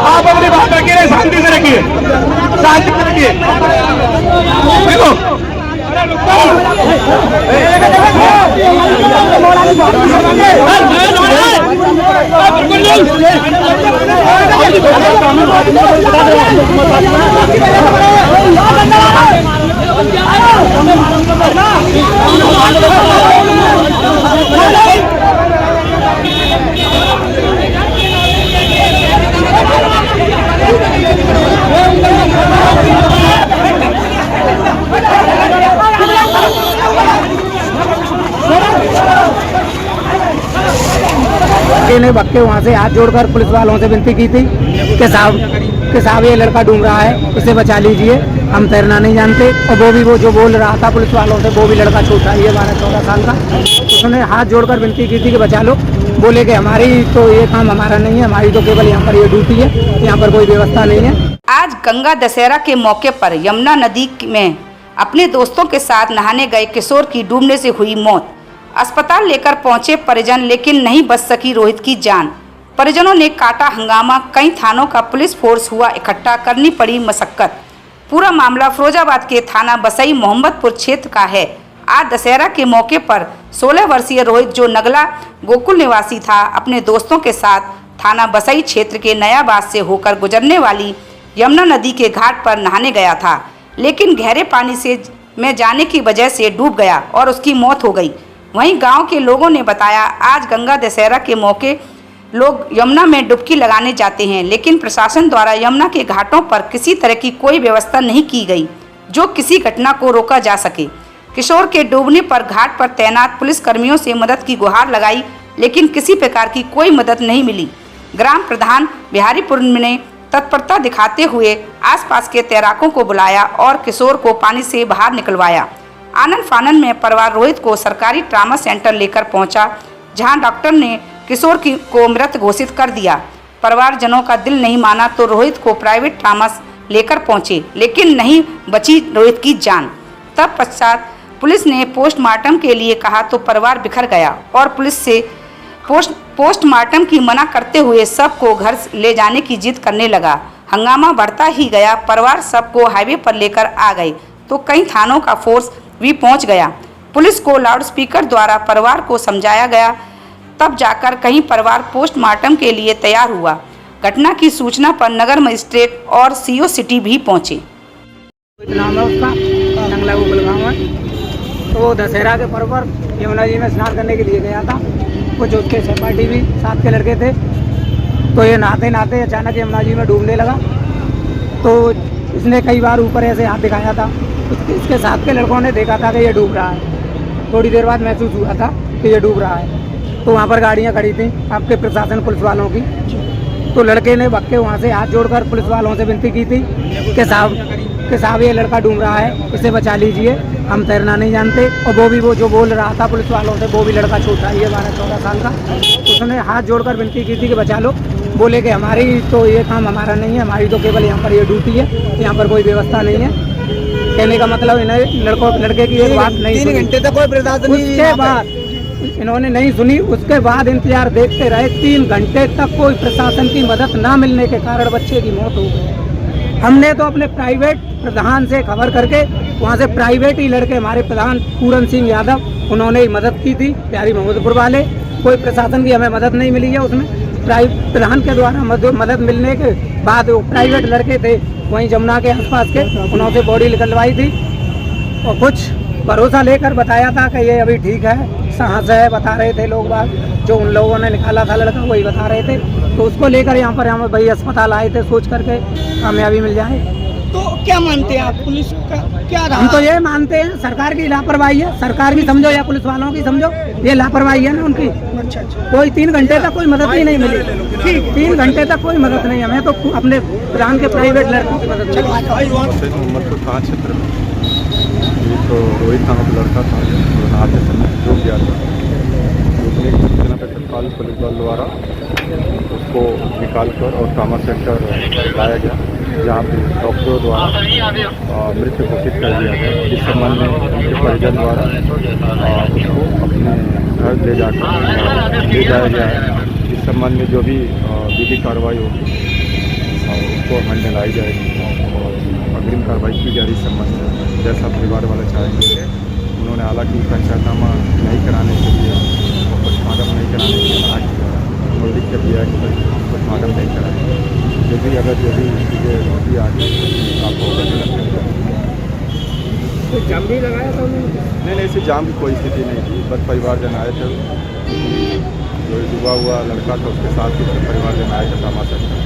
आप अपनी बात रखिए, शांति से रखिए, शांति से रखिए। देखो ने बक्के वहाँ से हाथ जोड़कर पुलिस वालों से विनती की थी कि साहब ये लड़का डूब रहा है, इसे बचा लीजिए, हम तैरना नहीं जानते। और वो जो बोल रहा था पुलिस वालों से, वो भी लड़का छोटा ही है, 12-14 साल का। उसने हाथ जोड़कर विनती की थी कि बचा लो। बोले कि हमारी तो ये काम हमारा नहीं है, हमारी तो केवल यहाँ पर ये ड्यूटी है, यहाँ पर कोई व्यवस्था नहीं है। आज गंगा दशहरा के मौके पर यमुना नदी में अपने दोस्तों के साथ नहाने गए किशोर की डूबने से हुई मौत। अस्पताल लेकर पहुंचे परिजन, लेकिन नहीं बच सकी रोहित की जान। परिजनों ने काटा हंगामा, कई थानों का पुलिस फोर्स हुआ इकट्ठा, करनी पड़ी मशक्कत। पूरा मामला फिरोजाबाद के थाना बसई मोहम्मदपुर क्षेत्र का है। आज दशहरा के मौके पर 16 वर्षीय रोहित, जो नगला गोकुल निवासी था, अपने दोस्तों के साथ थाना बसई क्षेत्र के नयाबाद से होकर गुजरने वाली यमुना नदी के घाट पर नहाने गया था, लेकिन गहरे पानी से में जाने की वजह से डूब गया और उसकी मौत हो गई। वहीं गांव के लोगों ने बताया, आज गंगा दशहरा के मौके लोग यमुना में डुबकी लगाने जाते हैं, लेकिन प्रशासन द्वारा यमुना के घाटों पर किसी तरह की कोई व्यवस्था नहीं की गई जो किसी घटना को रोका जा सके। किशोर के डूबने पर घाट पर तैनात पुलिस कर्मियों से मदद की गुहार लगाई, लेकिन किसी प्रकार की कोई मदद नहीं मिली। ग्राम प्रधान बिहारीपुर ने तत्परता दिखाते हुए आसपास के तैराकों को बुलाया और किशोर को पानी से बाहर निकलवाया। आनंद फानन में परिवार रोहित को सरकारी ट्रामा सेंटर लेकर पहुंचा, जहां डॉक्टर ने किशोर को मृत घोषित कर दिया। परिवारजनों का दिल नहीं माना तो रोहित को प्राइवेट ट्रामा लेकर पहुंचे, लेकिन नहीं बची रोहित की जान। तब पश्चात पुलिस ने पोस्टमार्टम के लिए कहा तो परिवार बिखर गया और पुलिस से पोस्टमार्टम की मना करते हुए सबको घर ले जाने की जिद करने लगा। हंगामा बढ़ता ही गया। परिवार सबको हाईवे पर लेकर आ गए तो कई थानों का फोर्स भी पहुंच गया। पुलिस को लाउडस्पीकर द्वारा परिवार को समझाया गया, तब जाकर कहीं परिवार पोस्टमार्टम के लिए तैयार हुआ। घटना की सूचना पर नगर मजिस्ट्रेट और सीओ सिटी भी पहुंचे। नाम है उसका, नंगला गोकुल गाँव है। तो वो दशहरा के पर्व पर यमुना जी में स्नान करने के लिए गया था। कुछ उसके सहपाठी भी साथ के लड़के थे। तो ये नहाते नहाते अचानक यमुना जी में डूबने लगा। तो इसने कई बार ऊपर ऐसे हाथ दिखाया था। इसके साथ के लड़कों ने देखा था कि ये डूब रहा है। थोड़ी देर बाद महसूस हुआ था कि ये डूब रहा है। तो वहाँ पर गाड़ियाँ खड़ी थी आपके प्रशासन पुलिस वालों की। तो लड़के ने बक्के वहाँ से हाथ जोड़कर पुलिस वालों से विनती की थी कि साहब ये लड़का डूब रहा है, इसे बचा लीजिए, हम तैरना नहीं जानते। और वो जो बोल रहा था पुलिस वालों से, वो भी लड़का छोटा ही है, 12-14 साल का। उसने हाथ जोड़कर विनती की थी कि बचा लो। बोले कि हमारी तो ये काम हमारा नहीं है, हमारी तो केवल यहाँ पर ये ड्यूटी है, यहाँ पर कोई व्यवस्था नहीं है। कहने का मतलब इन्हें लड़के की एक बात नहीं सुनी। 3 घंटे तक कोई प्रशासन उसके बाद इन्होंने नहीं सुनी। उसके बाद इंतजार देखते रहे 3 घंटे तक, कोई प्रशासन की मदद ना मिलने के कारण बच्चे की मौत हो गई। हमने तो अपने प्राइवेट प्रधान से खबर करके, वहाँ से प्राइवेट ही लड़के हमारे प्रधान पूरन सिंह यादव, उन्होंने ही मदद की थी, प्यारी मोहम्मदपुर वाले। कोई प्रशासन की हमें मदद नहीं मिली है। उसमें प्रधान के द्वारा मदद मिलने के बाद वो प्राइवेट लड़के थे वहीं जमुना के आसपास के, उन्होंने बॉडी निकलवाई थी और कुछ भरोसा लेकर बताया था कि ये अभी ठीक है, सांस है, बता रहे थे लोग बात। जो उन लोगों ने निकाला था लड़का वही बता रहे थे। तो उसको लेकर यहाँ पर हम भाई अस्पताल आए थे, सोच करके कामयाबी मिल जाए। तो क्या मानते हैं आप? पुलिस का क्या रहा? हम तो ये मानते हैं सरकार की लापरवाही है, सरकार की समझो या पुलिस वालों की समझो, ये लापरवाही है ना उनकी। अच्छा अच्छा, कोई 3 घंटे तक कोई मदद ही नहीं मिली, ठीक 3 घंटे तक कोई मदद नहीं, हमें तो अपने प्राण के प्राइवेट लड़कों की मदद मिली। मोहम्मद थाना क्षेत्र में एक रोहित नामक लड़का था जो नहाते समय डूब गया था। डूबने की सूचना पर तत्काल पुलिस दल द्वारा उसको निकालकर और ट्रॉमा सेंटर लाया गया, जहाँ पे डॉक्टरों द्वारा मृत घोषित कर दिया गया। इस संबंध में उनके परिजन द्वारा उसको अपने घर ले जाया गया है। इस संबंध में जो भी विधि कार्रवाई होगी उसको अमल में लाई जाएगी और अग्रिम कार्रवाई की जा रही। इस संबंध में जैसा परिवार वाले चाहेंगे, उन्होंने हालांकि पंचायतनामा नहीं कराने के लिए और पोस्टमार्टम नहीं कराने के लिए मना किया, और लिख कर दिया कि पोस्टमार्टम नहीं कराएंगे। जो भी अगर जो भी चीज़ें होती आगे आपको जाम भी लगाया था उन्होंने? नहीं, ऐसी जाम की कोई स्थिति नहीं थी। बस परिवारजन आए थे, जो डूबा हुआ लड़का था उसके साथ ही परिवारजन आए थे ट्रॉमा सेंटर।